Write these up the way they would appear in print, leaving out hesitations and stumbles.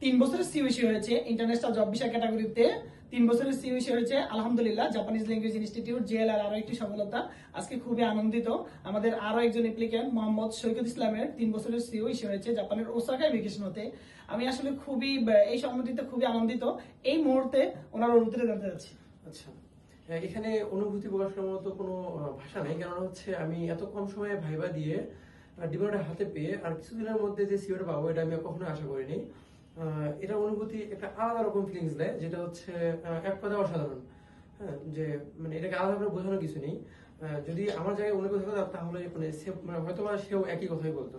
3 বছরের সিইউসি হয়েছে international job visa ক্যাটাগরিতে। 3 বছরের সিইউসি হয়েছে আলহামদুলিল্লাহ। জাপানিজ ল্যাঙ্গুয়েজ ইনস্টিটিউট জেএলআর আরো একটি সফলতা। আজকে খুবই আনন্দিত। আমাদের আরো একজন অ্যাপ্লিক্যান্ট মোহাম্মদ সৈকত ইসলামের 3 বছরের সিইউসি হয়েছে জাপানের ওসাকায় ভ্যাকেশন হতে। আমি আসলে খুবই এই সম্মতিতে খুবই আনন্দিত। এই মুহূর্তে ওনার অনুভূতিটা জানতে চাচ্ছি। আচ্ছা, এখানে অনুভূতি প্রকাশ করার মতো কোনো ভাষা নেই। কারণ হচ্ছে আমি এত কম সময়ে ভাইবা দিয়ে ডিপ্লোমাটা হাতে পেয়ে আর কিছুদিনের মধ্যে যে সিওটা পাবো এটা আমি কখনো আশা করিনি। এটা অনুভূতি একটা আলাদা রকম ফিলিংস দেয়, যেটা হচ্ছে এক কথা অসাধারণ। হ্যাঁ, যে মানে এটাকে আলাদা করে বোঝানোর কিছু নেই। যদি আমার জায়গায় অন্য কোথাও থাকতো তাহলে মানে হয়তো বা সেও একই কথাই বলতো।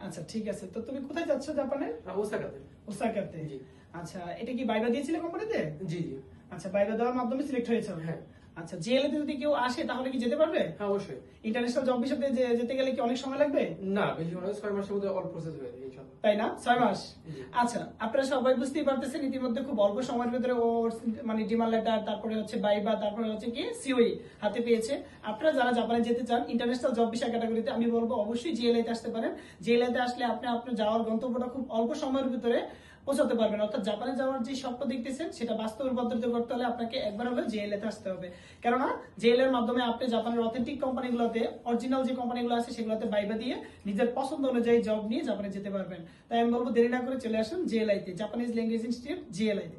আচ্ছা, ঠিক আছে। তো তুমি কোথায় যাচ্ছ জাপানে? ওসাকাতে। ওসাকাতে। জি আচ্ছা, এটা কি ভাইবা দিয়েছিলে কোম্পানিতে? জি জি। আচ্ছা, ভাইবা দেওয়ার মাধ্যমে সিলেক্ট হয়েছে? হ্যাঁ। আচ্ছা, জেএলএতে যদি কেউ আসে তাহলে কি যেতে পারবে? হ্যাঁ, অবশ্যই। ইন্টারন্যাশনাল জব ভিসাতে যেতে গেলে কি অনেক সময় লাগবে? না, বেশি মনে হয় 6 মাসের মধ্যে অল প্রসেস হয়ে যায় ইনশাআল্লাহ। তাই না? 6 মাস। জি। আচ্ছা, আপনারা সবাই বুঝতেই পারতেছেন ইতিমধ্যে খুব অল্প সময়ের ভিতরে ও মানে ডিমান্ড লেটার, তারপরে হচ্ছে বাইবা, তারপরে হচ্ছে কি সিওই হাতে পেয়েছে। আপনারা যারা জাপানে যেতে চান ইন্টারন্যাশনাল জব ভিসা ক্যাটাগরিতে, আমি বলবো অবশ্যই জিএলআইতে আসতে পারেন। জিএলআইতে আসলে আপনি আপনার যাওয়ার গন্তব্যটা খুব অল্প সময়ের ভিতরে পৌঁছাতে পারবেন। অর্থাৎ জাপানে যাওয়ার যে স্বপ্ন দেখতেছেন সেটা বাস্তবে রূপান্তরিত করতে হলে আপনাকে একবার হলে জিএলএতে আসতে হবে। কেননা জিএলএর মাধ্যমে আপনি জাপানের অথেন্টিক কোম্পানিগুলোতে, অরিজিনাল যে কোম্পানিগুলো আছে সেগুলোতে বাইবা দিয়ে নিজের পছন্দ অনুযায়ী জব নিয়ে জাপানে যেতে পারবেন। তাই আমি বলবো দেরি না করে চলে আসুন জিএলআইতে, জাপানিজ ল্যাঙ্গুয়েজ ইনস্টিটিউট জিএলআইতে।